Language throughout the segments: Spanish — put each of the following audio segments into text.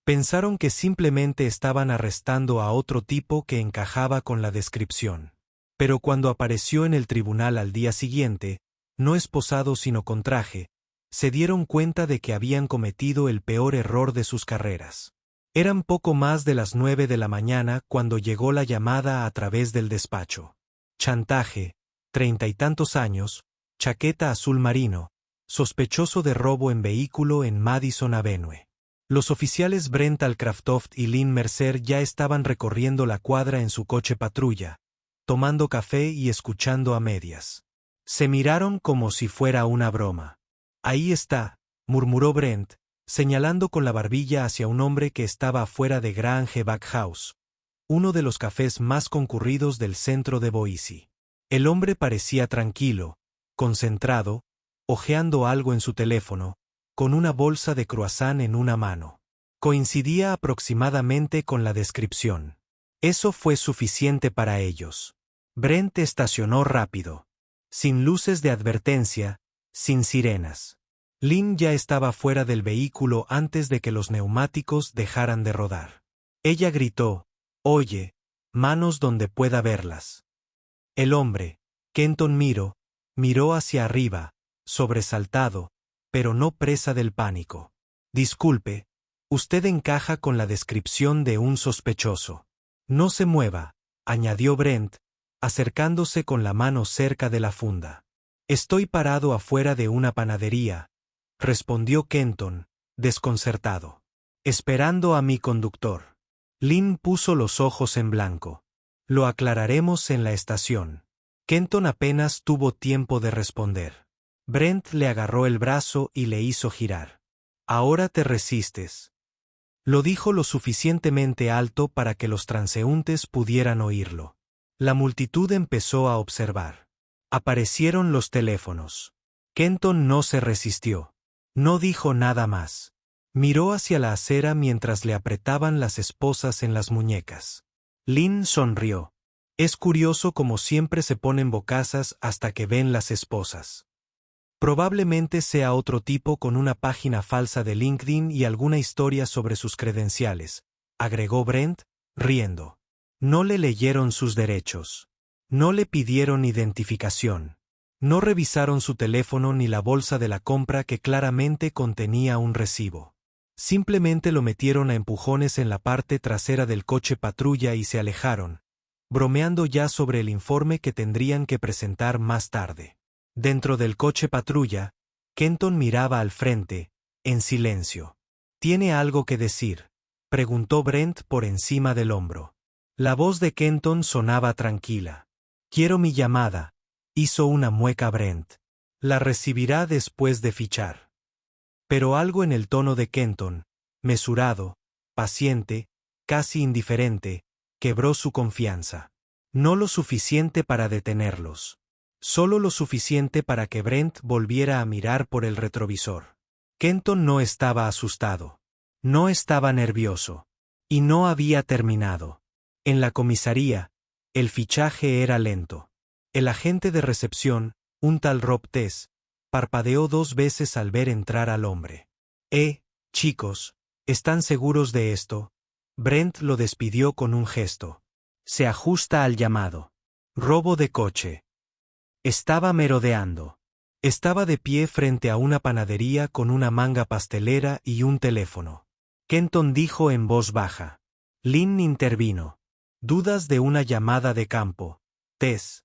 Pensaron que simplemente estaban arrestando a otro tipo que encajaba con la descripción. Pero cuando apareció en el tribunal al día siguiente, no esposado sino con traje, se dieron cuenta de que habían cometido el peor error de sus carreras. Eran poco más de las 9 de la mañana cuando llegó la llamada a través del despacho. Chantaje, 30 y tantos años, chaqueta azul marino, sospechoso de robo en vehículo en Madison Avenue. Los oficiales Brent Alcraftoft y Lynn Mercer ya estaban recorriendo la cuadra en su coche patrulla, tomando café y escuchando a medias. Se miraron como si fuera una broma. Ahí está, murmuró Brent, señalando con la barbilla hacia un hombre que estaba afuera de Grange Backhouse, uno de los cafés más concurridos del centro de Boise. El hombre parecía tranquilo, concentrado, hojeando algo en su teléfono, con una bolsa de croissant en una mano. Coincidía aproximadamente con la descripción. Eso fue suficiente para ellos. Brent estacionó rápido, sin luces de advertencia, sin sirenas. Lynn ya estaba fuera del vehículo antes de que los neumáticos dejaran de rodar. Ella gritó, «Oye, manos donde pueda verlas». El hombre, Kenton miró hacia arriba, sobresaltado, pero no presa del pánico. «Disculpe, usted encaja con la descripción de un sospechoso. No se mueva», añadió Brent, acercándose con la mano cerca de la funda. «Estoy parado afuera de una panadería», respondió Kenton, desconcertado. «Esperando a mi conductor». Lynn puso los ojos en blanco. «Lo aclararemos en la estación». Kenton apenas tuvo tiempo de responder. Brent le agarró el brazo y le hizo girar. «Ahora te resistes». Lo dijo lo suficientemente alto para que los transeúntes pudieran oírlo. La multitud empezó a observar. Aparecieron los teléfonos. Kenton no se resistió. No dijo nada más. Miró hacia la acera mientras le apretaban las esposas en las muñecas. Lynn sonrió. Es curioso cómo siempre se ponen bocazas hasta que ven las esposas. Probablemente sea otro tipo con una página falsa de LinkedIn y alguna historia sobre sus credenciales, agregó Brent, riendo. No le leyeron sus derechos. No le pidieron identificación. No revisaron su teléfono ni la bolsa de la compra que claramente contenía un recibo. Simplemente lo metieron a empujones en la parte trasera del coche patrulla y se alejaron, bromeando ya sobre el informe que tendrían que presentar más tarde. Dentro del coche patrulla, Kenton miraba al frente, en silencio. «¿Tiene algo que decir?», preguntó Brent por encima del hombro. La voz de Kenton sonaba tranquila. «Quiero mi llamada», hizo una mueca Brent. «La recibirá después de fichar». Pero algo en el tono de Kenton, mesurado, paciente, casi indiferente, quebró su confianza. No lo suficiente para detenerlos. Solo lo suficiente para que Brent volviera a mirar por el retrovisor. Kenton no estaba asustado. No estaba nervioso. Y no había terminado. En la comisaría, el fichaje era lento. El agente de recepción, un tal Rob Tess, parpadeó 2 veces al ver entrar al hombre. Chicos, ¿están seguros de esto?». Brent lo despidió con un gesto. «Se ajusta al llamado. Robo de coche». Estaba merodeando. Estaba de pie frente a una panadería con una manga pastelera y un teléfono. Kenton dijo en voz baja. Lynn intervino. «Dudas de una llamada de campo, Tess».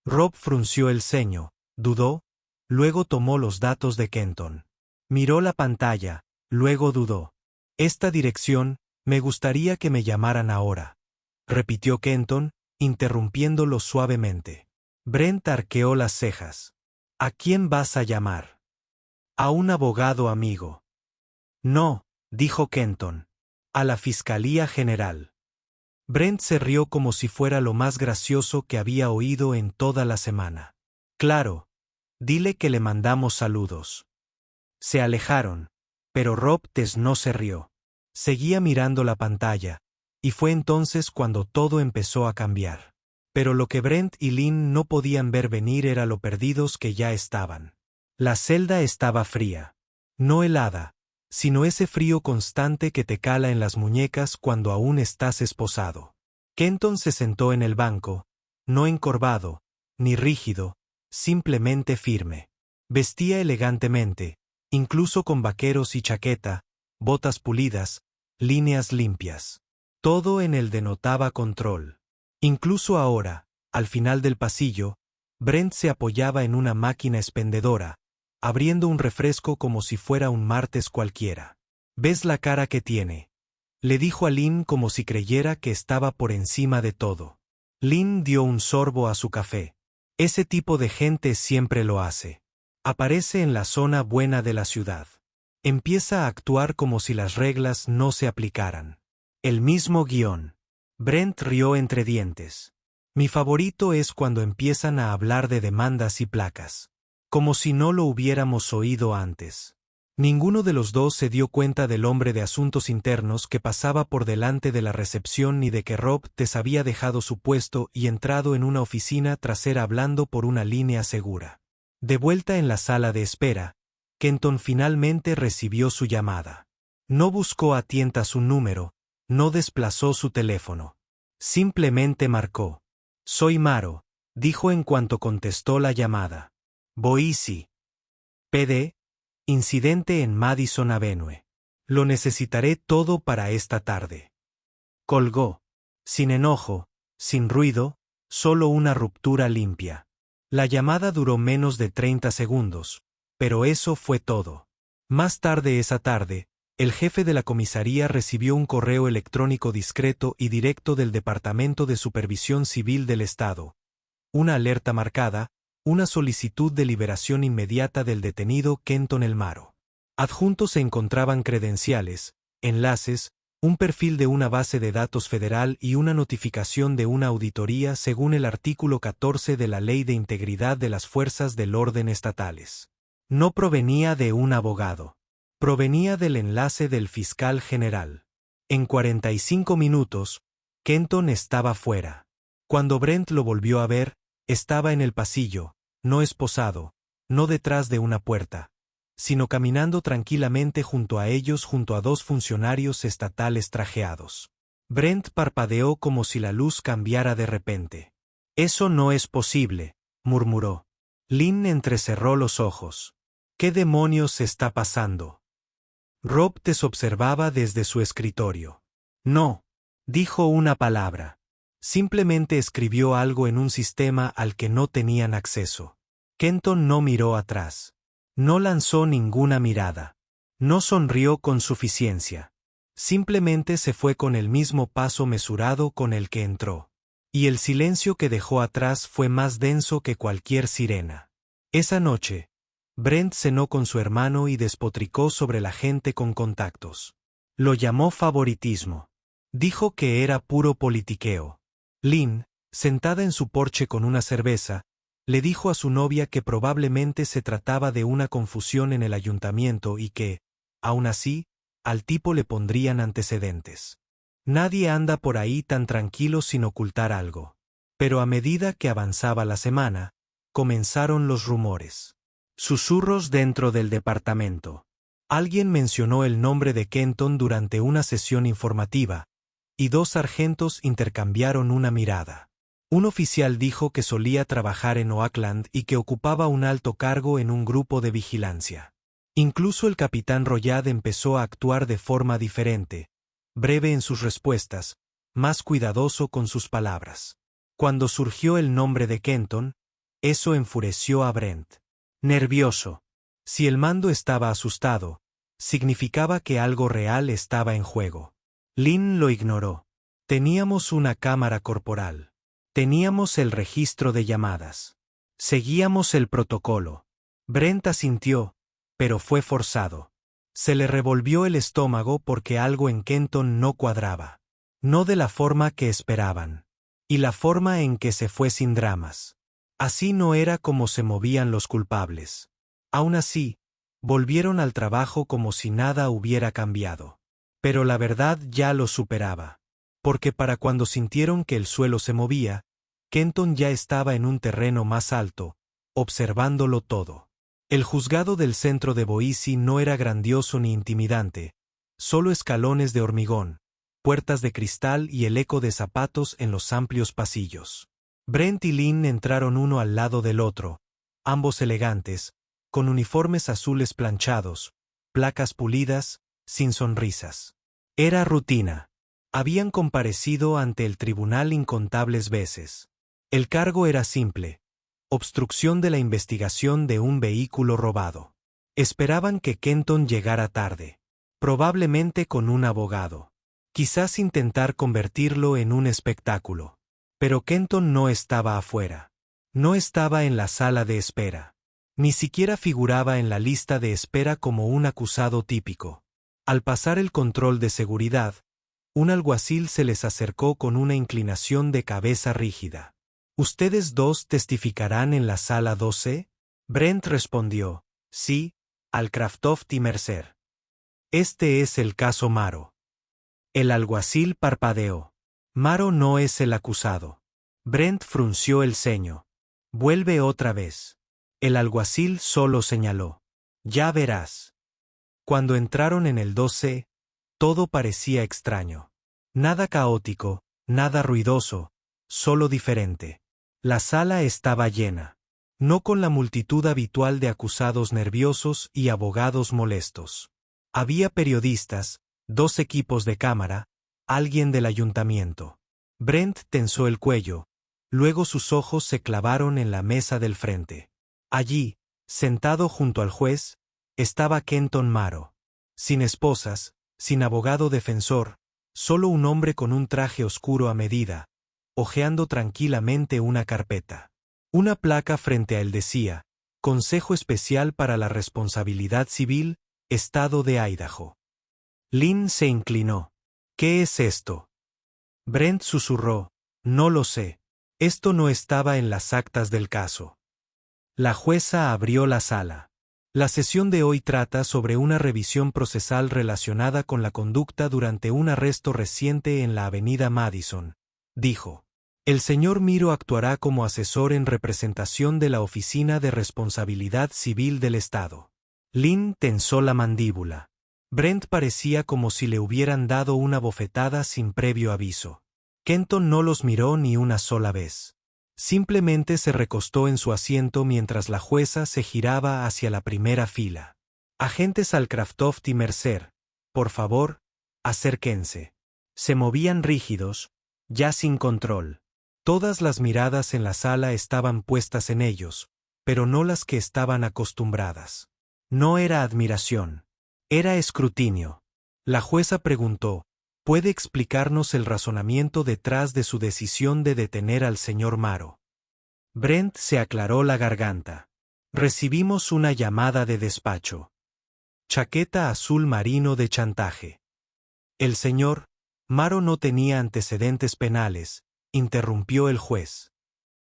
Rob frunció el ceño, dudó, luego tomó los datos de Kenton. Miró la pantalla, luego dudó. «Esta dirección, me gustaría que me llamaran ahora», repitió Kenton, interrumpiéndolo suavemente. Brent arqueó las cejas. «¿A quién vas a llamar?». «A un abogado amigo». «No», dijo Kenton. «A la Fiscalía General». Brent se rió como si fuera lo más gracioso que había oído en toda la semana. «Claro. Dile que le mandamos saludos». Se alejaron, pero Rob Tess no se rió. Seguía mirando la pantalla, y fue entonces cuando todo empezó a cambiar. Pero lo que Brent y Lynn no podían ver venir era lo perdidos que ya estaban. La celda estaba fría. No helada, sino ese frío constante que te cala en las muñecas cuando aún estás esposado. Kenton se sentó en el banco, no encorvado, ni rígido, simplemente firme. Vestía elegantemente, incluso con vaqueros y chaqueta, botas pulidas, líneas limpias. Todo en él denotaba control. Incluso ahora, al final del pasillo, Brent se apoyaba en una máquina expendedora, abriendo un refresco como si fuera un martes cualquiera. «¿Ves la cara que tiene?», le dijo a Lynn como si creyera que estaba por encima de todo. Lynn dio un sorbo a su café. Ese tipo de gente siempre lo hace. Aparece en la zona buena de la ciudad. Empieza a actuar como si las reglas no se aplicaran. El mismo guión. Brent rió entre dientes. Mi favorito es cuando empiezan a hablar de demandas y placas. Como si no lo hubiéramos oído antes. Ninguno de los dos se dio cuenta del hombre de asuntos internos que pasaba por delante de la recepción ni de que Rob Tess había dejado su puesto y entrado en una oficina trasera hablando por una línea segura. De vuelta en la sala de espera, Kenton finalmente recibió su llamada. No buscó a tientas un número, no desplazó su teléfono. Simplemente marcó. «Soy Maro», dijo en cuanto contestó la llamada. «Boise. PD. Incidente en Madison Avenue. Lo necesitaré todo para esta tarde». Colgó. Sin enojo, sin ruido, solo una ruptura limpia. La llamada duró menos de 30 segundos, pero eso fue todo. Más tarde esa tarde, el jefe de la comisaría recibió un correo electrónico discreto y directo del Departamento de Supervisión Civil del Estado. Una alerta marcada, una solicitud de liberación inmediata del detenido Kenton El Maro. Adjuntos se encontraban credenciales, enlaces, un perfil de una base de datos federal y una notificación de una auditoría según el artículo 14 de la Ley de Integridad de las Fuerzas del Orden Estatales. No provenía de un abogado. Provenía del enlace del fiscal general. En 45 minutos, Kenton estaba fuera. Cuando Brent lo volvió a ver, estaba en el pasillo, no esposado, no detrás de una puerta, sino caminando tranquilamente junto a ellos junto a dos funcionarios estatales trajeados. Brent parpadeó como si la luz cambiara de repente. «Eso no es posible», murmuró. Lynn entrecerró los ojos. «¿Qué demonios está pasando?». Rob Tess observaba desde su escritorio. «No», dijo una palabra. Simplemente escribió algo en un sistema al que no tenían acceso. Kenton no miró atrás. No lanzó ninguna mirada. No sonrió con suficiencia. Simplemente se fue con el mismo paso mesurado con el que entró. Y el silencio que dejó atrás fue más denso que cualquier sirena. Esa noche, Brent cenó con su hermano y despotricó sobre la gente con contactos. Lo llamó favoritismo. Dijo que era puro politiqueo. Lynn, sentada en su porche con una cerveza, le dijo a su novia que probablemente se trataba de una confusión en el ayuntamiento y que, aun así, al tipo le pondrían antecedentes. Nadie anda por ahí tan tranquilo sin ocultar algo. Pero a medida que avanzaba la semana, comenzaron los rumores. Susurros dentro del departamento. Alguien mencionó el nombre de Kenton durante una sesión informativa, y dos sargentos intercambiaron una mirada. Un oficial dijo que solía trabajar en Oakland y que ocupaba un alto cargo en un grupo de vigilancia. Incluso el capitán Royad empezó a actuar de forma diferente, breve en sus respuestas, más cuidadoso con sus palabras. Cuando surgió el nombre de Kenton, eso enfureció a Brent. Nervioso. Si el mando estaba asustado, significaba que algo real estaba en juego. Lynn lo ignoró. Teníamos una cámara corporal. Teníamos el registro de llamadas. Seguíamos el protocolo. Brent asintió, pero fue forzado. Se le revolvió el estómago porque algo en Kenton no cuadraba. No de la forma que esperaban. Y la forma en que se fue sin dramas. Así no era como se movían los culpables. Aún así, volvieron al trabajo como si nada hubiera cambiado. Pero la verdad ya lo superaba. Porque para cuando sintieron que el suelo se movía, Kenton ya estaba en un terreno más alto, observándolo todo. El juzgado del centro de Boise no era grandioso ni intimidante, solo escalones de hormigón, puertas de cristal y el eco de zapatos en los amplios pasillos. Brent y Lynn entraron uno al lado del otro, ambos elegantes, con uniformes azules planchados, placas pulidas, sin sonrisas. Era rutina. Habían comparecido ante el tribunal incontables veces. El cargo era simple: obstrucción de la investigación de un vehículo robado. Esperaban que Kenton llegara tarde, probablemente con un abogado. Quizás intentar convertirlo en un espectáculo. Pero Kenton no estaba afuera. No estaba en la sala de espera. Ni siquiera figuraba en la lista de espera como un acusado típico. Al pasar el control de seguridad, un alguacil se les acercó con una inclinación de cabeza rígida. ¿Ustedes dos testificarán en la sala 12? Brent respondió: sí, al Craftoft y Mercer. Este es el caso Maro. El alguacil parpadeó. Maro no es el acusado. Brent frunció el ceño. Vuelve otra vez. El alguacil solo señaló: ya verás. Cuando entraron en el 12, todo parecía extraño. Nada caótico, nada ruidoso, solo diferente. La sala estaba llena. No con la multitud habitual de acusados nerviosos y abogados molestos. Había periodistas, 2 equipos de cámara, alguien del ayuntamiento. Brent tensó el cuello, luego sus ojos se clavaron en la mesa del frente. Allí, sentado junto al juez, estaba Kenton Maro. Sin esposas, sin abogado defensor, solo un hombre con un traje oscuro a medida, hojeando tranquilamente una carpeta. Una placa frente a él decía: Consejo Especial para la Responsabilidad Civil, Estado de Idaho. Lynn se inclinó. ¿Qué es esto? Brent susurró: no lo sé. Esto no estaba en las actas del caso. La jueza abrió la sala. La sesión de hoy trata sobre una revisión procesal relacionada con la conducta durante un arresto reciente en la avenida Madison, dijo. El señor Miro actuará como asesor en representación de la Oficina de Responsabilidad Civil del Estado. Lynn tensó la mandíbula. Brent parecía como si le hubieran dado una bofetada sin previo aviso. Kenton no los miró ni una sola vez. Simplemente se recostó en su asiento mientras la jueza se giraba hacia la primera fila. Agentes al Craftoft y Mercer, por favor, acérquense. Se movían rígidos, ya sin control. Todas las miradas en la sala estaban puestas en ellos, pero no las que estaban acostumbradas. No era admiración. Era escrutinio. La jueza preguntó: ¿puede explicarnos el razonamiento detrás de su decisión de detener al señor Maro? Brent se aclaró la garganta. Recibimos una llamada de despacho. Chaqueta azul marino de chantaje. El señor Maro no tenía antecedentes penales, interrumpió el juez.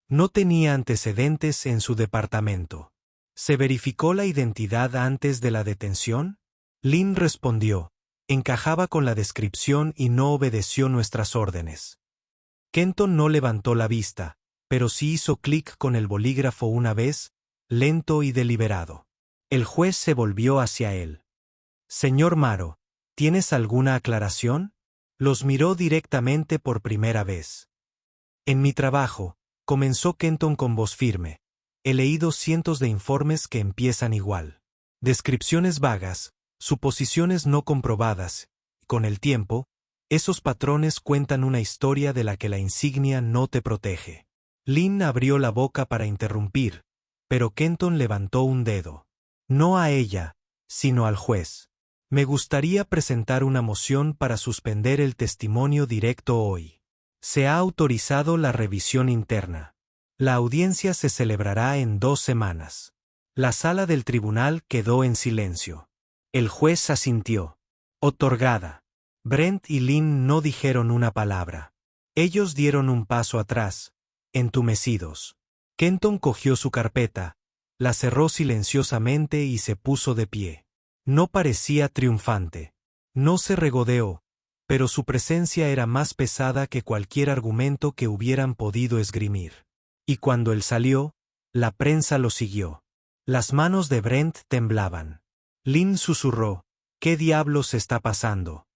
No tenía antecedentes en su departamento. ¿Se verificó la identidad antes de la detención? Lynn respondió: encajaba con la descripción y no obedeció nuestras órdenes. Kenton no levantó la vista, pero sí hizo clic con el bolígrafo una vez, lento y deliberado. El juez se volvió hacia él. Señor Maro, ¿tienes alguna aclaración? Los miró directamente por primera vez. En mi trabajo, comenzó Kenton con voz firme, he leído cientos de informes que empiezan igual. Descripciones vagas, suposiciones no comprobadas, y con el tiempo, esos patrones cuentan una historia de la que la insignia no te protege. Lynn abrió la boca para interrumpir, pero Kenton levantó un dedo. No a ella, sino al juez. Me gustaría presentar una moción para suspender el testimonio directo hoy. Se ha autorizado la revisión interna. La audiencia se celebrará en 2 semanas. La sala del tribunal quedó en silencio. El juez asintió. Otorgada. Brent y Lynn no dijeron una palabra. Ellos dieron un paso atrás, entumecidos. Kenton cogió su carpeta, la cerró silenciosamente y se puso de pie. No parecía triunfante. No se regodeó, pero su presencia era más pesada que cualquier argumento que hubieran podido esgrimir. Y cuando él salió, la prensa lo siguió. Las manos de Brent temblaban. Lynn susurró, ¿qué diablos está pasando?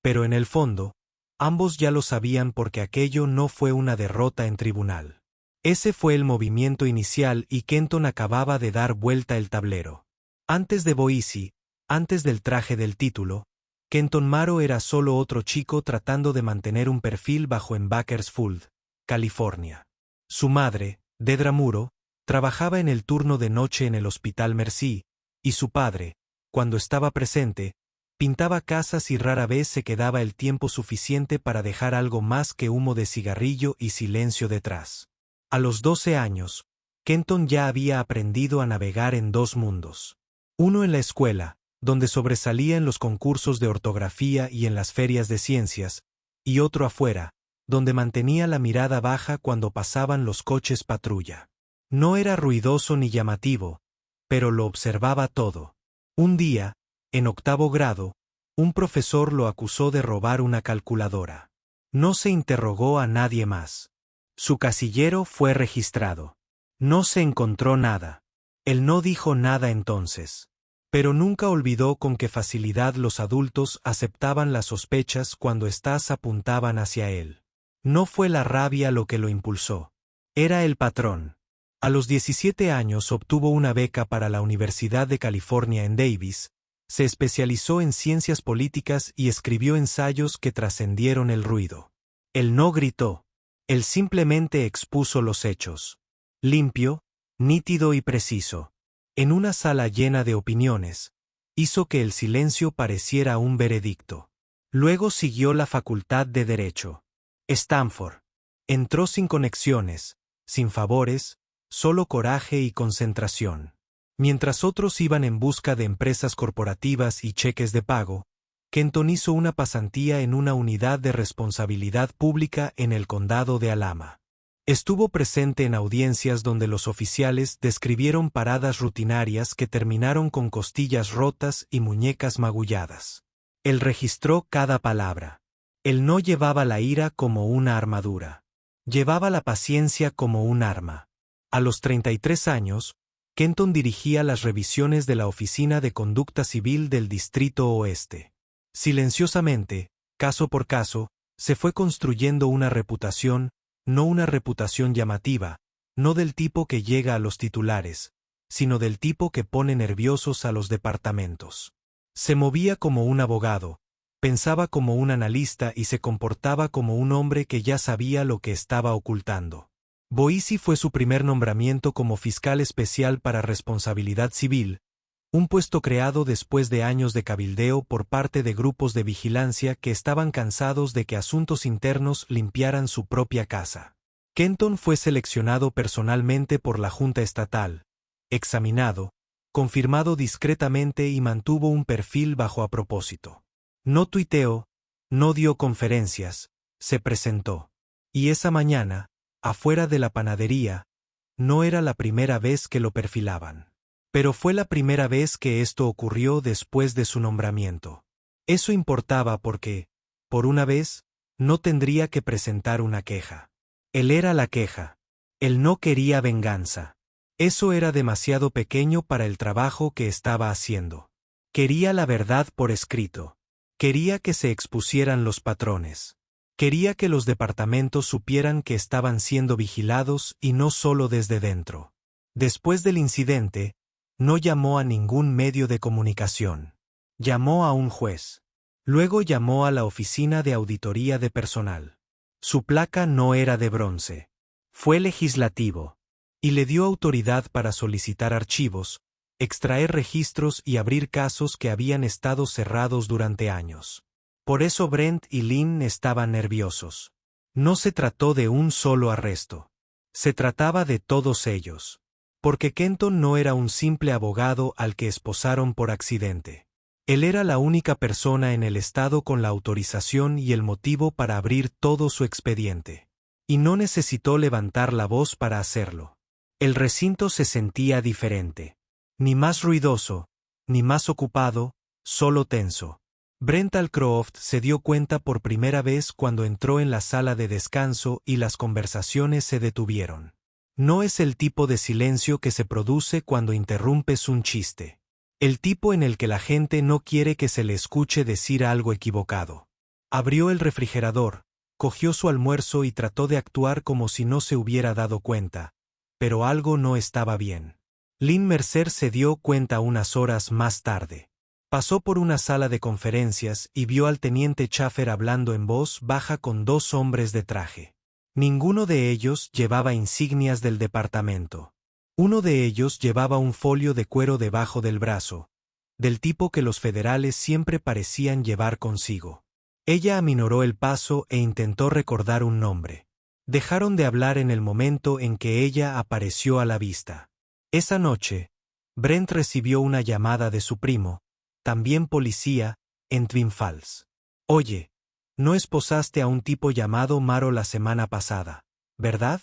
Pero en el fondo, ambos ya lo sabían porque aquello no fue una derrota en tribunal. Ese fue el movimiento inicial y Kenton acababa de dar vuelta el tablero. Antes de Boise, antes del traje del título, Kenton Maro era solo otro chico tratando de mantener un perfil bajo en Bakersfield, California. Su madre, Dedra Muro, trabajaba en el turno de noche en el Hospital Mercy, y su padre, cuando estaba presente, pintaba casas y rara vez se quedaba el tiempo suficiente para dejar algo más que humo de cigarrillo y silencio detrás. A los 12 años, Kenton ya había aprendido a navegar en dos mundos. Uno en la escuela, donde sobresalía en los concursos de ortografía y en las ferias de ciencias, y otro afuera, donde mantenía la mirada baja cuando pasaban los coches patrulla. No era ruidoso ni llamativo, pero lo observaba todo. Un día, en 8º grado, un profesor lo acusó de robar una calculadora. No se interrogó a nadie más. Su casillero fue registrado. No se encontró nada. Él no dijo nada entonces. Pero nunca olvidó con qué facilidad los adultos aceptaban las sospechas cuando éstas apuntaban hacia él. No fue la rabia lo que lo impulsó. Era el patrón. A los 17 años obtuvo una beca para la Universidad de California en Davis, se especializó en ciencias políticas y escribió ensayos que trascendieron el ruido. Él no gritó. Él simplemente expuso los hechos. Limpio, nítido y preciso. En una sala llena de opiniones, hizo que el silencio pareciera un veredicto. Luego siguió la facultad de Derecho. Stanford. Entró sin conexiones, sin favores, solo coraje y concentración. Mientras otros iban en busca de empresas corporativas y cheques de pago, Kenton hizo una pasantía en una unidad de responsabilidad pública en el condado de Alhama. Estuvo presente en audiencias donde los oficiales describieron paradas rutinarias que terminaron con costillas rotas y muñecas magulladas. Él registró cada palabra. Él no llevaba la ira como una armadura. Llevaba la paciencia como un arma. A los 33 años, Kenton dirigía las revisiones de la Oficina de Conducta Civil del Distrito Oeste. Silenciosamente, caso por caso, se fue construyendo una reputación, no una reputación llamativa, no del tipo que llega a los titulares, sino del tipo que pone nerviosos a los departamentos. Se movía como un abogado, pensaba como un analista y se comportaba como un hombre que ya sabía lo que estaba ocultando. Boise fue su primer nombramiento como fiscal especial para responsabilidad civil, un puesto creado después de años de cabildeo por parte de grupos de vigilancia que estaban cansados de que asuntos internos limpiaran su propia casa. Kenton fue seleccionado personalmente por la Junta Estatal, examinado, confirmado discretamente y mantuvo un perfil bajo a propósito. No tuiteó, no dio conferencias, se presentó. Y esa mañana, afuera de la panadería, no era la primera vez que lo perfilaban. Pero fue la primera vez que esto ocurrió después de su nombramiento. Eso importaba porque, por una vez, no tendría que presentar una queja. Él era la queja. Él no quería venganza. Eso era demasiado pequeño para el trabajo que estaba haciendo. Quería la verdad por escrito. Quería que se expusieran los patrones. Quería que los departamentos supieran que estaban siendo vigilados y no solo desde dentro. Después del incidente, no llamó a ningún medio de comunicación. Llamó a un juez. Luego llamó a la Oficina de Auditoría de Personal. Su placa no era de bronce. Fue legislativo. Y le dio autoridad para solicitar archivos, extraer registros y abrir casos que habían estado cerrados durante años. Por eso Brent y Lynn estaban nerviosos. No se trató de un solo arresto. Se trataba de todos ellos. Porque Kenton no era un simple abogado al que esposaron por accidente. Él era la única persona en el estado con la autorización y el motivo para abrir todo su expediente. Y no necesitó levantar la voz para hacerlo. El recinto se sentía diferente. Ni más ruidoso, ni más ocupado, solo tenso. Brent Alcroft se dio cuenta por primera vez cuando entró en la sala de descanso y las conversaciones se detuvieron. No es el tipo de silencio que se produce cuando interrumpes un chiste. El tipo en el que la gente no quiere que se le escuche decir algo equivocado. Abrió el refrigerador, cogió su almuerzo y trató de actuar como si no se hubiera dado cuenta, pero algo no estaba bien. Lynn Mercer se dio cuenta unas horas más tarde. Pasó por una sala de conferencias y vio al teniente Chafer hablando en voz baja con dos hombres de traje. Ninguno de ellos llevaba insignias del departamento. Uno de ellos llevaba un folio de cuero debajo del brazo, del tipo que los federales siempre parecían llevar consigo. Ella aminoró el paso e intentó recordar un nombre. Dejaron de hablar en el momento en que ella apareció a la vista. Esa noche, Brent recibió una llamada de su primo, también policía, en Twin Falls. Oye, no esposaste a un tipo llamado Maro la semana pasada, ¿verdad?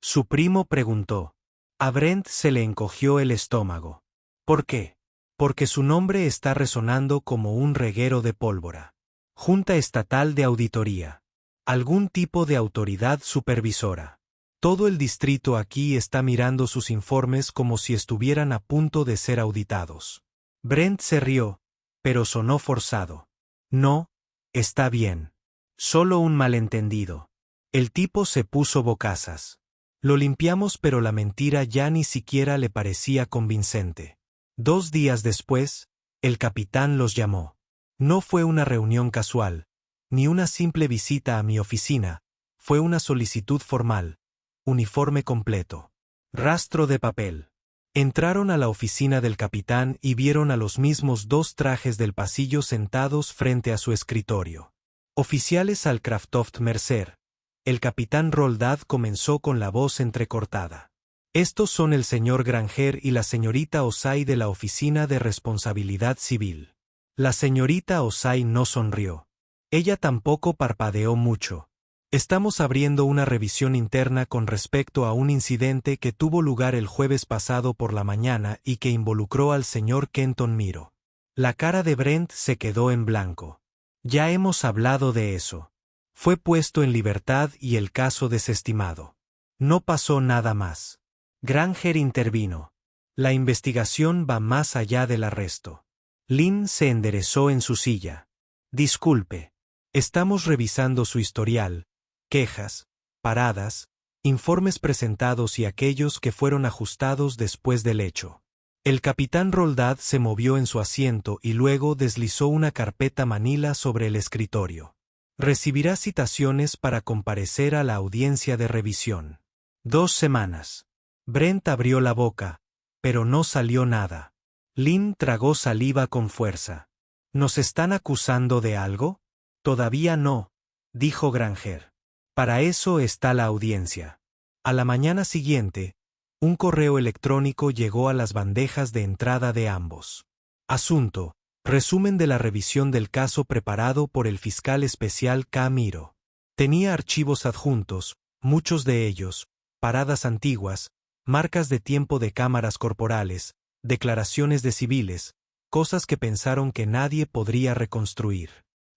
Su primo preguntó. A Brent se le encogió el estómago. ¿Por qué? Porque su nombre está resonando como un reguero de pólvora. Junta Estatal de Auditoría. Algún tipo de autoridad supervisora. Todo el distrito aquí está mirando sus informes como si estuvieran a punto de ser auditados. Brent se rió, pero sonó forzado. No, está bien. Solo un malentendido. El tipo se puso bocazas. Lo limpiamos, pero la mentira ya ni siquiera le parecía convincente. 2 días después, el capitán los llamó. No fue una reunión casual, ni una simple visita a mi oficina, fue una solicitud formal, uniforme completo, rastro de papel. Entraron a la oficina del capitán y vieron a los mismos 2 trajes del pasillo sentados frente a su escritorio. Oficiales al Craftoft Mercer. El capitán Roldad comenzó con la voz entrecortada. Estos son el señor Granger y la señorita Osai de la Oficina de Responsabilidad Civil. La señorita Osai no sonrió. Ella tampoco parpadeó mucho. Estamos abriendo una revisión interna con respecto a un incidente que tuvo lugar el jueves pasado por la mañana y que involucró al señor Kenton Miro. La cara de Brent se quedó en blanco. Ya hemos hablado de eso. Fue puesto en libertad y el caso desestimado. No pasó nada más. Granger intervino. La investigación va más allá del arresto. Lynn se enderezó en su silla. Disculpe. Estamos revisando su historial, quejas, paradas, informes presentados y aquellos que fueron ajustados después del hecho. El capitán Roldad se movió en su asiento y luego deslizó una carpeta manila sobre el escritorio. Recibirá citaciones para comparecer a la audiencia de revisión. 2 semanas. Brent abrió la boca, pero no salió nada. Lynn tragó saliva con fuerza. ¿Nos están acusando de algo? Todavía no, dijo Granger. Para eso está la audiencia. A la mañana siguiente, un correo electrónico llegó a las bandejas de entrada de ambos. Asunto: resumen de la revisión del caso preparado por el fiscal especial K. Miro. Tenía archivos adjuntos, muchos de ellos, paradas antiguas, marcas de tiempo de cámaras corporales, declaraciones de civiles, cosas que pensaron que nadie podría reconstruir.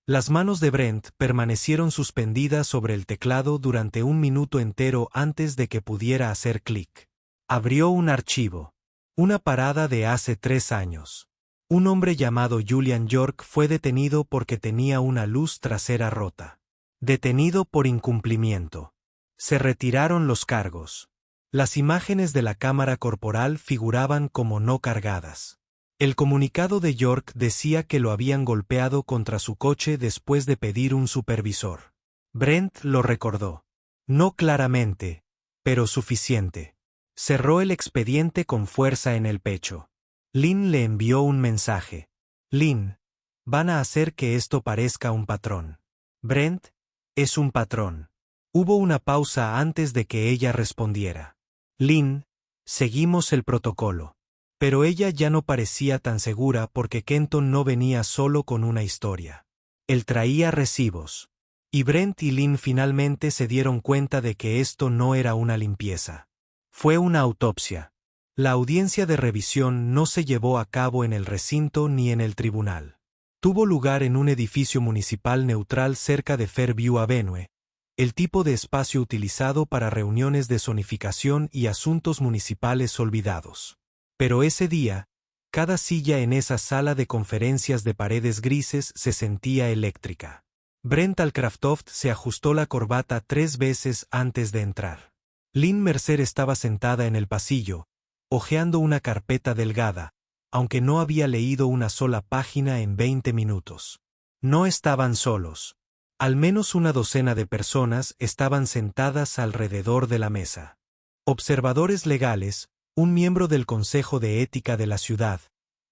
Las manos de Brent permanecieron suspendidas sobre el teclado durante 1 minuto entero antes de que pudiera hacer clic. Abrió un archivo. Una parada de hace 3 años. Un hombre llamado Julian York fue detenido porque tenía una luz trasera rota. Detenido por incumplimiento. Se retiraron los cargos. Las imágenes de la cámara corporal figuraban como no cargadas. El comunicado de York decía que lo habían golpeado contra su coche después de pedir un supervisor. Brent lo recordó. No claramente, pero suficiente. Cerró el expediente con fuerza en el pecho. Lynn le envió un mensaje. Lynn, van a hacer que esto parezca un patrón. Brent, es un patrón. Hubo una pausa antes de que ella respondiera. Lynn, seguimos el protocolo. Pero ella ya no parecía tan segura porque Kenton no venía solo con una historia. Él traía recibos. Y Brent y Lynn finalmente se dieron cuenta de que esto no era una limpieza. Fue una autopsia. La audiencia de revisión no se llevó a cabo en el recinto ni en el tribunal. Tuvo lugar en un edificio municipal neutral cerca de Fairview Avenue, el tipo de espacio utilizado para reuniones de zonificación y asuntos municipales olvidados. Pero ese día, cada silla en esa sala de conferencias de paredes grises se sentía eléctrica. Brent Allcraftoft se ajustó la corbata 3 veces antes de entrar. Lynn Mercer estaba sentada en el pasillo, hojeando una carpeta delgada, aunque no había leído una sola página en 20 minutos. No estaban solos. Al menos una docena de personas estaban sentadas alrededor de la mesa. Observadores legales, un miembro del Consejo de Ética de la ciudad,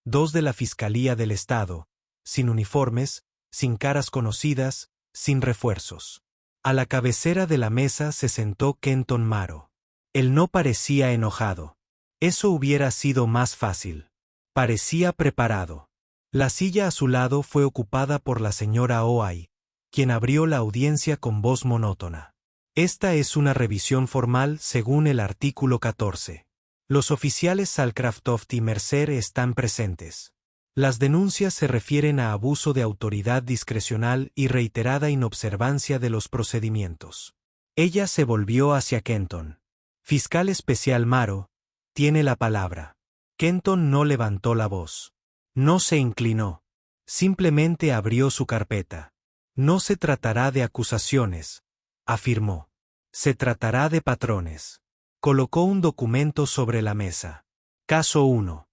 2 de la Fiscalía del Estado, sin uniformes, sin caras conocidas, sin refuerzos. A la cabecera de la mesa se sentó Kenton Maro. Él no parecía enojado. Eso hubiera sido más fácil. Parecía preparado. La silla a su lado fue ocupada por la señora Oay, quien abrió la audiencia con voz monótona. Esta es una revisión formal según el artículo 14. Los oficiales Allcraftoft y Mercer están presentes. Las denuncias se refieren a abuso de autoridad discrecional y reiterada inobservancia de los procedimientos. Ella se volvió hacia Kenton. Fiscal especial Maro, tiene la palabra. Kenton no levantó la voz. No se inclinó. Simplemente abrió su carpeta. No se tratará de acusaciones, afirmó. Se tratará de patrones. Colocó un documento sobre la mesa. Caso 1.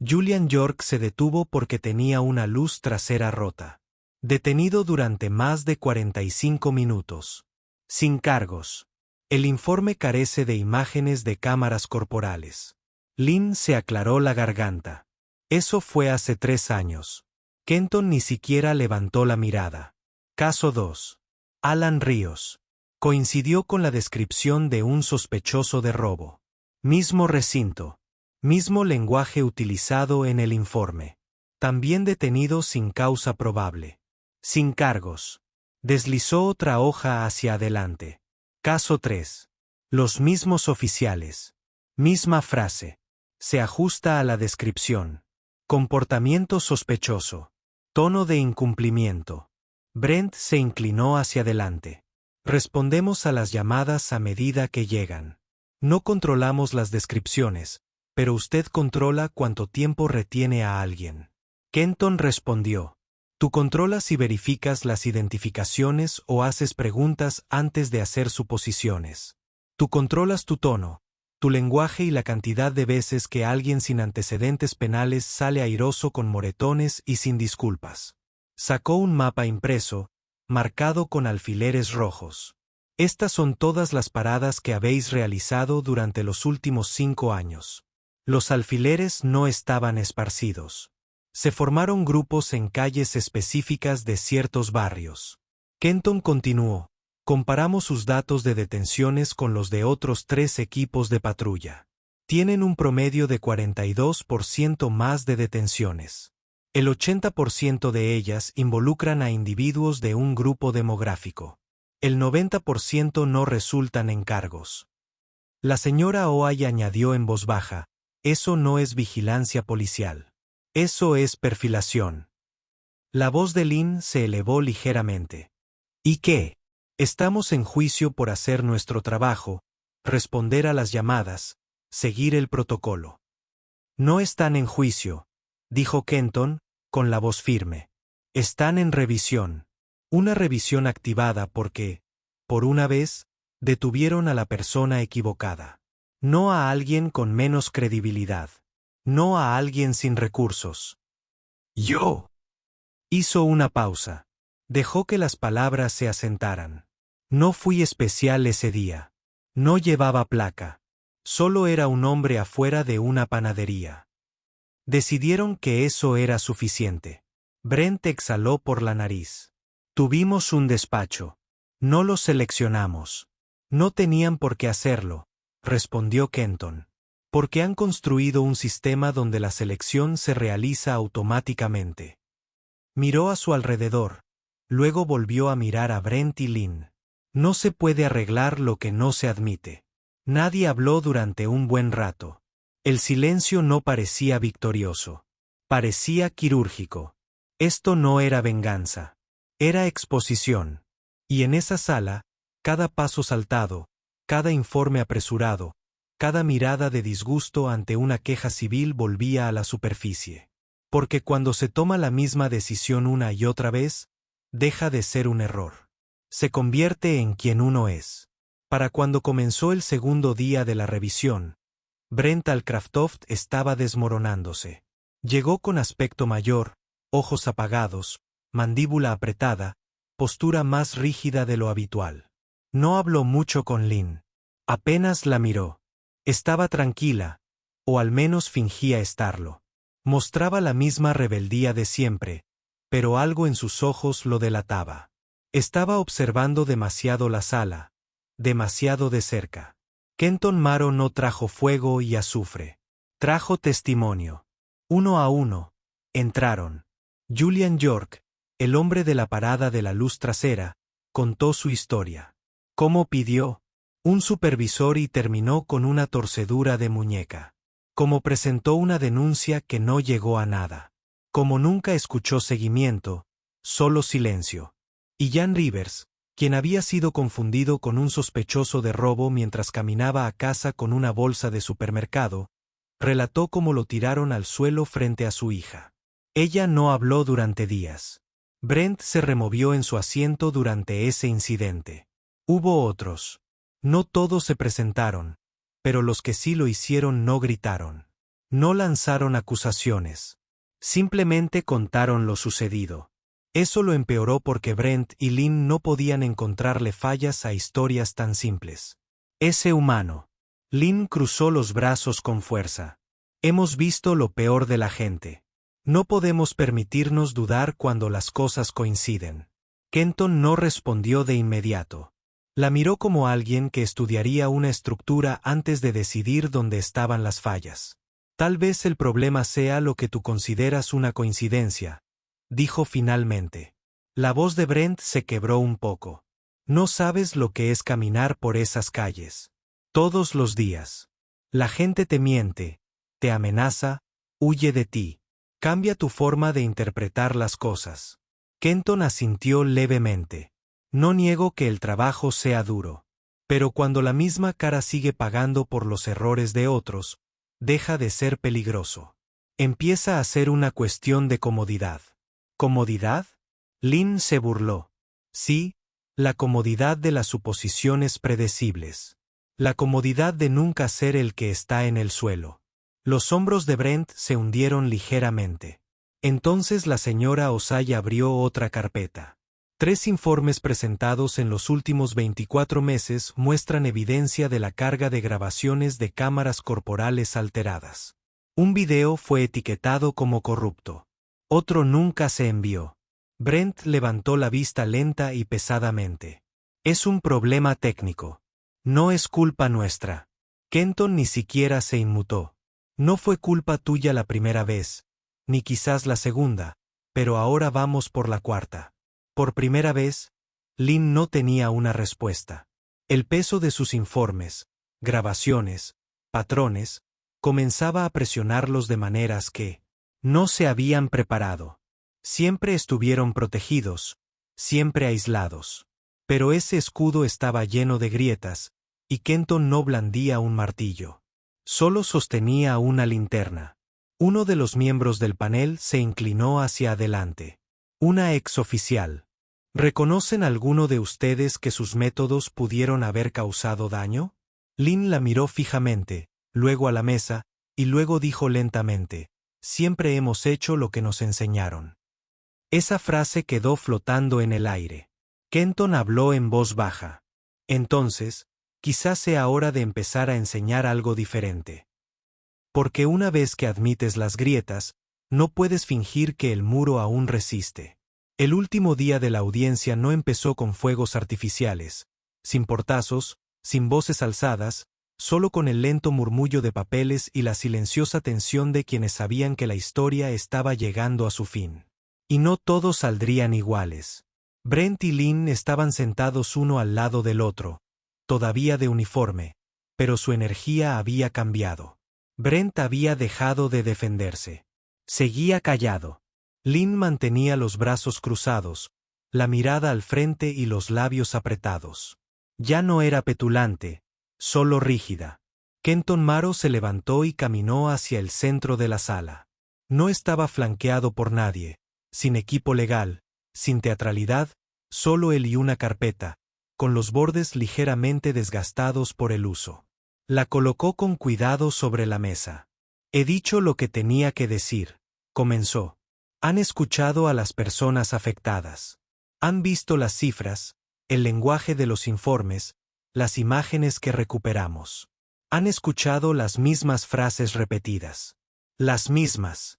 Julian York se detuvo porque tenía una luz trasera rota. Detenido durante más de 45 minutos. Sin cargos. El informe carece de imágenes de cámaras corporales. Lynn se aclaró la garganta. Eso fue hace 3 años. Kenton ni siquiera levantó la mirada. Caso 2. Alan Ríos. Coincidió con la descripción de un sospechoso de robo. Mismo recinto. Mismo lenguaje utilizado en el informe. También detenido sin causa probable. Sin cargos. Deslizó otra hoja hacia adelante. Caso 3. Los mismos oficiales. Misma frase. Se ajusta a la descripción. Comportamiento sospechoso. Tono de incumplimiento. Brent se inclinó hacia adelante. Respondemos a las llamadas a medida que llegan. No controlamos las descripciones, pero usted controla cuánto tiempo retiene a alguien. Kenton respondió. Tú controlas y verificas las identificaciones o haces preguntas antes de hacer suposiciones. Tú controlas tu tono, tu lenguaje y la cantidad de veces que alguien sin antecedentes penales sale airoso con moretones y sin disculpas. Sacó un mapa impreso, marcado con alfileres rojos. Estas son todas las paradas que habéis realizado durante los últimos 5 años. Los alfileres no estaban esparcidos. Se formaron grupos en calles específicas de ciertos barrios. Kenton continuó. Comparamos sus datos de detenciones con los de otros 3 equipos de patrulla. Tienen un promedio de 42% más de detenciones. El 80% de ellas involucran a individuos de un grupo demográfico. El 90% no resultan en cargos. La señora Oay añadió en voz baja, eso no es vigilancia policial. Eso es perfilación. La voz de Lynn se elevó ligeramente. ¿Y qué? Estamos en juicio por hacer nuestro trabajo, responder a las llamadas, seguir el protocolo. No están en juicio, dijo Kenton, con la voz firme. Están en revisión. Una revisión activada porque, por una vez, detuvieron a la persona equivocada. No a alguien con menos credibilidad. No a alguien sin recursos. Yo. Hizo una pausa. Dejó que las palabras se asentaran. No fui especial ese día. No llevaba placa. Solo era un hombre afuera de una panadería. Decidieron que eso era suficiente. Brent exhaló por la nariz. Tuvimos un despacho. No lo seleccionamos. No tenían por qué hacerlo, respondió Kenton. Porque han construido un sistema donde la selección se realiza automáticamente. Miró a su alrededor. Luego volvió a mirar a Brent y Lynn. No se puede arreglar lo que no se admite. Nadie habló durante un buen rato. El silencio no parecía victorioso. Parecía quirúrgico. Esto no era venganza. Era exposición. Y en esa sala, Cada paso saltado, cada informe apresurado, cada mirada de disgusto ante una queja civil volvía a la superficie. Porque cuando se toma la misma decisión una y otra vez, deja de ser un error. Se convierte en quien uno es. Para cuando comenzó el segundo día de la revisión, Brent Allcraftoft estaba desmoronándose. Llegó con aspecto mayor, ojos apagados, mandíbula apretada, postura más rígida de lo habitual. No habló mucho con Lynn. Apenas la miró. Estaba tranquila, o al menos fingía estarlo. Mostraba la misma rebeldía de siempre, pero algo en sus ojos lo delataba. Estaba observando demasiado la sala, demasiado de cerca. Kenton Maro no trajo fuego y azufre. Trajo testimonio. Uno a uno, entraron. Julian York, el hombre de la parada de la luz trasera, contó su historia. Cómo pidió un supervisor y terminó con una torcedura de muñeca. Cómo presentó una denuncia que no llegó a nada. Cómo nunca escuchó seguimiento, solo silencio. Y Jan Rivers, quien había sido confundido con un sospechoso de robo mientras caminaba a casa con una bolsa de supermercado, relató cómo lo tiraron al suelo frente a su hija. Ella no habló durante días. Brent se removió en su asiento durante ese incidente. Hubo otros. No todos se presentaron, pero los que sí lo hicieron no gritaron. No lanzaron acusaciones. Simplemente contaron lo sucedido. Eso lo empeoró porque Brent y Lynn no podían encontrarle fallas a historias tan simples. Ese humano. Lynn cruzó los brazos con fuerza. Hemos visto lo peor de la gente. No podemos permitirnos dudar cuando las cosas coinciden. Kenton no respondió de inmediato. La miró como alguien que estudiaría una estructura antes de decidir dónde estaban las fallas. Tal vez el problema sea lo que tú consideras una coincidencia, dijo finalmente. La voz de Brent se quebró un poco. No sabes lo que es caminar por esas calles. Todos los días. La gente te miente, te amenaza, huye de ti. Cambia tu forma de interpretar las cosas. Kenton asintió levemente. No niego que el trabajo sea duro. Pero cuando la misma cara sigue pagando por los errores de otros, deja de ser peligroso. Empieza a ser una cuestión de comodidad. ¿Comodidad? Lynn se burló. Sí, la comodidad de las suposiciones predecibles. La comodidad de nunca ser el que está en el suelo. Los hombros de Brent se hundieron ligeramente. Entonces la señora Osaya abrió otra carpeta. 3 informes presentados en los últimos 24 meses muestran evidencia de la carga de grabaciones de cámaras corporales alteradas. Un video fue etiquetado como corrupto. Otro nunca se envió. Brent levantó la vista lenta y pesadamente. Es un problema técnico. No es culpa nuestra. Kenton ni siquiera se inmutó. No fue culpa tuya la primera vez, ni quizás la segunda, pero ahora vamos por la cuarta. Por primera vez, Lynn no tenía una respuesta. El peso de sus informes, grabaciones, patrones, comenzaba a presionarlos de maneras que no se habían preparado. Siempre estuvieron protegidos, siempre aislados. Pero ese escudo estaba lleno de grietas, y Kenton no blandía un martillo. Solo sostenía una linterna. Uno de los miembros del panel se inclinó hacia adelante. Una exoficial. ¿Reconocen alguno de ustedes que sus métodos pudieron haber causado daño? Lynn la miró fijamente, luego a la mesa, y luego dijo lentamente, siempre hemos hecho lo que nos enseñaron. Esa frase quedó flotando en el aire. Kenton habló en voz baja. Entonces, quizás sea hora de empezar a enseñar algo diferente. Porque una vez que admites las grietas, no puedes fingir que el muro aún resiste. El último día de la audiencia no empezó con fuegos artificiales, sin portazos, sin voces alzadas, solo con el lento murmullo de papeles y la silenciosa tensión de quienes sabían que la historia estaba llegando a su fin. Y no todos saldrían iguales. Brent y Lynn estaban sentados uno al lado del otro, todavía de uniforme, pero su energía había cambiado. Brent había dejado de defenderse. Seguía callado. Lynn mantenía los brazos cruzados, la mirada al frente y los labios apretados. Ya no era petulante, solo rígida. Kenton Maro se levantó y caminó hacia el centro de la sala. No estaba flanqueado por nadie, sin equipo legal, sin teatralidad, solo él y una carpeta, con los bordes ligeramente desgastados por el uso. La colocó con cuidado sobre la mesa. He dicho lo que tenía que decir, comenzó. Han escuchado a las personas afectadas. Han visto las cifras, el lenguaje de los informes, las imágenes que recuperamos. Han escuchado las mismas frases repetidas. Las mismas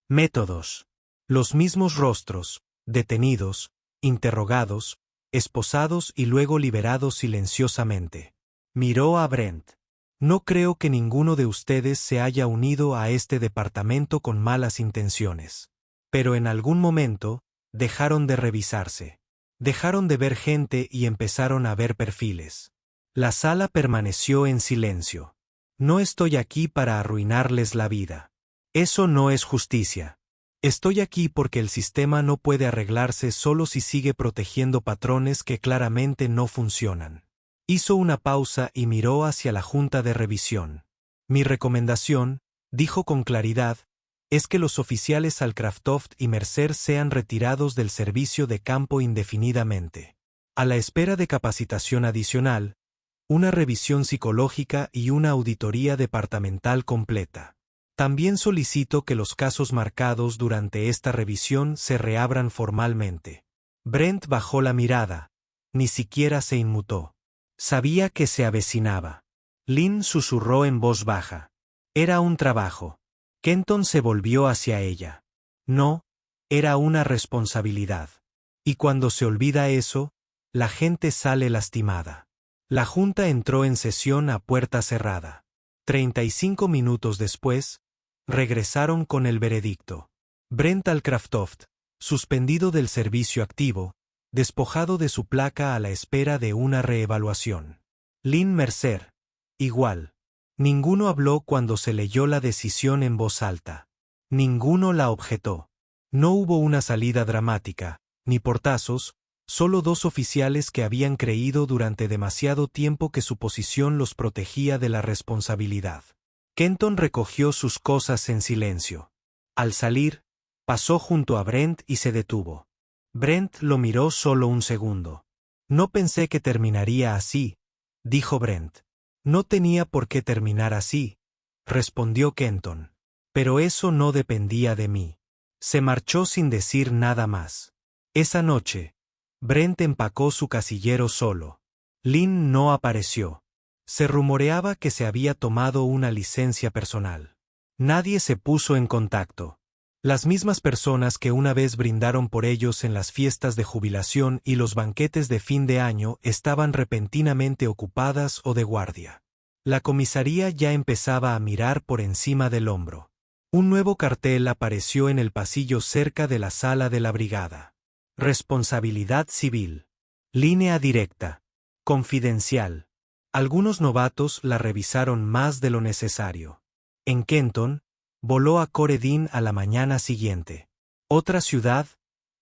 métodos. Los mismos rostros, detenidos, interrogados, esposados y luego liberados silenciosamente. Miró a Brent. No creo que ninguno de ustedes se haya unido a este departamento con malas intenciones. Pero en algún momento, dejaron de revisarse. Dejaron de ver gente y empezaron a ver perfiles. La sala permaneció en silencio. No estoy aquí para arruinarles la vida. Eso no es justicia. Estoy aquí porque el sistema no puede arreglarse solo si sigue protegiendo patrones que claramente no funcionan. Hizo una pausa y miró hacia la junta de revisión. Mi recomendación, dijo con claridad, es que los oficiales Alcraftoft y Mercer sean retirados del servicio de campo indefinidamente. A la espera de capacitación adicional, una revisión psicológica y una auditoría departamental completa. También solicito que los casos marcados durante esta revisión se reabran formalmente. Brent bajó la mirada, ni siquiera se inmutó. Sabía que se avecinaba. Lynn susurró en voz baja. Era un trabajo. Kenton se volvió hacia ella. No, era una responsabilidad. Y cuando se olvida eso, la gente sale lastimada. La junta entró en sesión a puerta cerrada. 35 minutos después, regresaron con el veredicto. Brent Alcraftoft, suspendido del servicio activo, despojado de su placa a la espera de una reevaluación. Lynn Mercer, igual. Ninguno habló cuando se leyó la decisión en voz alta. Ninguno la objetó. No hubo una salida dramática, ni portazos, solo dos oficiales que habían creído durante demasiado tiempo que su posición los protegía de la responsabilidad. Kenton recogió sus cosas en silencio. Al salir, pasó junto a Brent y se detuvo. Brent lo miró solo un segundo. No pensé que terminaría así, dijo Brent. No tenía por qué terminar así, respondió Kenton. Pero eso no dependía de mí. Se marchó sin decir nada más. Esa noche, Brent empacó su casillero solo. Lynn no apareció. Se rumoreaba que se había tomado una licencia personal. Nadie se puso en contacto. Las mismas personas que una vez brindaron por ellos en las fiestas de jubilación y los banquetes de fin de año estaban repentinamente ocupadas o de guardia. La comisaría ya empezaba a mirar por encima del hombro. Un nuevo cartel apareció en el pasillo cerca de la sala de la brigada. Responsabilidad civil. Línea directa. Confidencial. Algunos novatos la revisaron más de lo necesario. En Kenton, voló a Coredin a la mañana siguiente. Otra ciudad,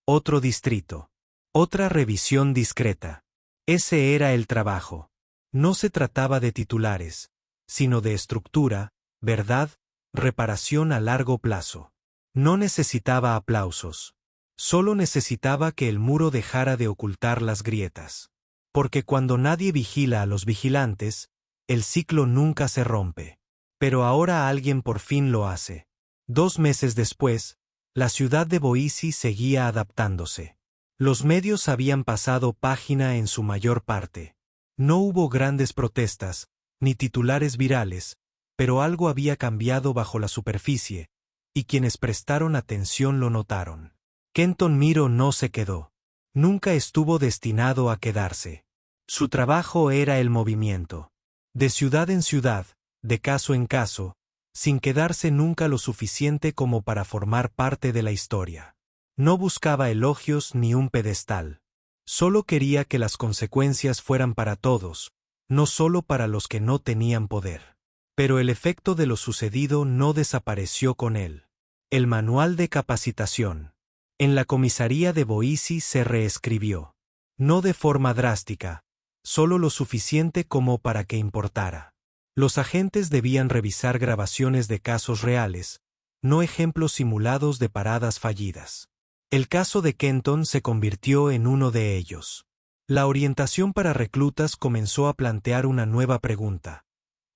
otro distrito. Otra revisión discreta. Ese era el trabajo. No se trataba de titulares, sino de estructura, verdad, reparación a largo plazo. No necesitaba aplausos. Solo necesitaba que el muro dejara de ocultar las grietas. Porque cuando nadie vigila a los vigilantes, el ciclo nunca se rompe. Pero ahora alguien por fin lo hace. 2 meses después, la ciudad de Boise seguía adaptándose. Los medios habían pasado página en su mayor parte. No hubo grandes protestas, ni titulares virales, pero algo había cambiado bajo la superficie, y quienes prestaron atención lo notaron. Kenton Miro no se quedó. Nunca estuvo destinado a quedarse. Su trabajo era el movimiento. De ciudad en ciudad, de caso en caso, sin quedarse nunca lo suficiente como para formar parte de la historia. No buscaba elogios ni un pedestal. Solo quería que las consecuencias fueran para todos, no solo para los que no tenían poder. Pero el efecto de lo sucedido no desapareció con él. El manual de capacitación. En la comisaría de Boise se reescribió. No de forma drástica, solo lo suficiente como para que importara. Los agentes debían revisar grabaciones de casos reales, no ejemplos simulados de paradas fallidas. El caso de Kenton se convirtió en uno de ellos. La orientación para reclutas comenzó a plantear una nueva pregunta.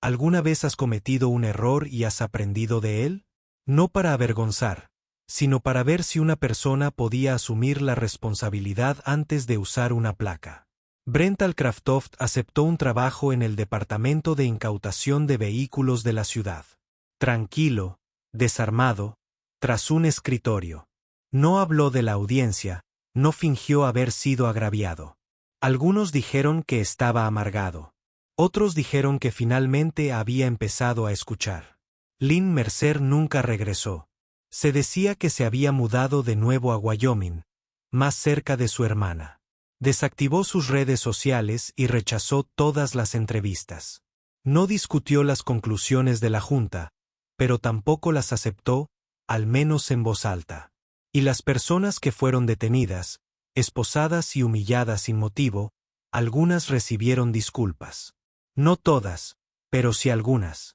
¿Alguna vez has cometido un error y has aprendido de él? No para avergonzar, sino para ver si una persona podía asumir la responsabilidad antes de usar una placa. Brent Alcraftoft aceptó un trabajo en el Departamento de Incautación de Vehículos de la ciudad. Tranquilo, desarmado, tras un escritorio. No habló de la audiencia, no fingió haber sido agraviado. Algunos dijeron que estaba amargado. Otros dijeron que finalmente había empezado a escuchar. Lynn Mercer nunca regresó. Se decía que se había mudado de nuevo a Wyoming, más cerca de su hermana. Desactivó sus redes sociales y rechazó todas las entrevistas. No discutió las conclusiones de la junta, pero tampoco las aceptó, al menos en voz alta. Y las personas que fueron detenidas, esposadas y humilladas sin motivo, algunas recibieron disculpas. No todas, pero sí algunas.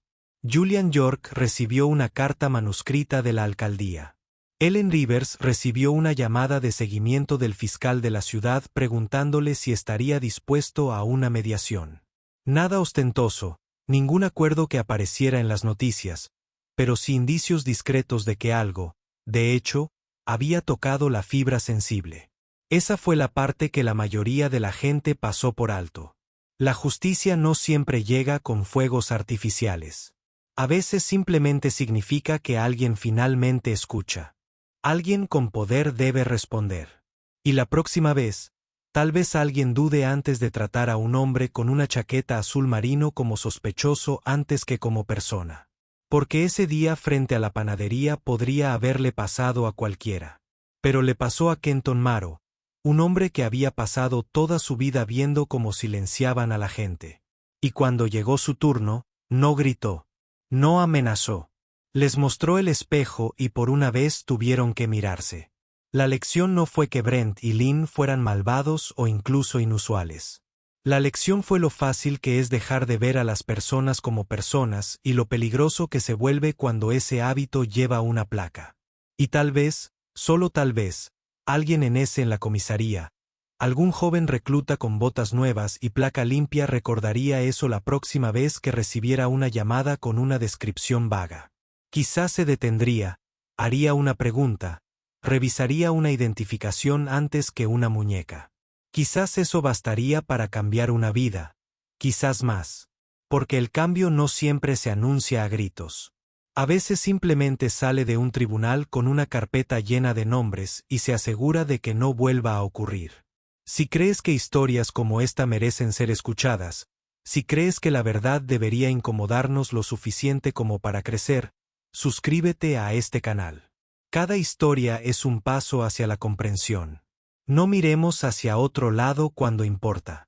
Julian York recibió una carta manuscrita de la alcaldía. Ellen Rivers recibió una llamada de seguimiento del fiscal de la ciudad preguntándole si estaría dispuesto a una mediación. Nada ostentoso, ningún acuerdo que apareciera en las noticias, pero sí indicios discretos de que algo, de hecho, había tocado la fibra sensible. Esa fue la parte que la mayoría de la gente pasó por alto. La justicia no siempre llega con fuegos artificiales. A veces simplemente significa que alguien finalmente escucha. Alguien con poder debe responder. Y la próxima vez, tal vez alguien dude antes de tratar a un hombre con una chaqueta azul marino como sospechoso antes que como persona. Porque ese día frente a la panadería podría haberle pasado a cualquiera. Pero le pasó a Kenton Maro, un hombre que había pasado toda su vida viendo cómo silenciaban a la gente. Y cuando llegó su turno, no gritó. No amenazó. Les mostró el espejo y por una vez tuvieron que mirarse. La lección no fue que Brent y Lynn fueran malvados o incluso inusuales. La lección fue lo fácil que es dejar de ver a las personas como personas y lo peligroso que se vuelve cuando ese hábito lleva una placa. Y tal vez, solo tal vez, alguien en la comisaría, algún joven recluta con botas nuevas y placa limpia recordaría eso la próxima vez que recibiera una llamada con una descripción vaga. Quizás se detendría, haría una pregunta, revisaría una identificación antes que una muñeca. Quizás eso bastaría para cambiar una vida, quizás más. Porque el cambio no siempre se anuncia a gritos. A veces simplemente sale de un tribunal con una carpeta llena de nombres y se asegura de que no vuelva a ocurrir. Si crees que historias como esta merecen ser escuchadas, si crees que la verdad debería incomodarnos lo suficiente como para crecer, suscríbete a este canal. Cada historia es un paso hacia la comprensión. No miremos hacia otro lado cuando importa.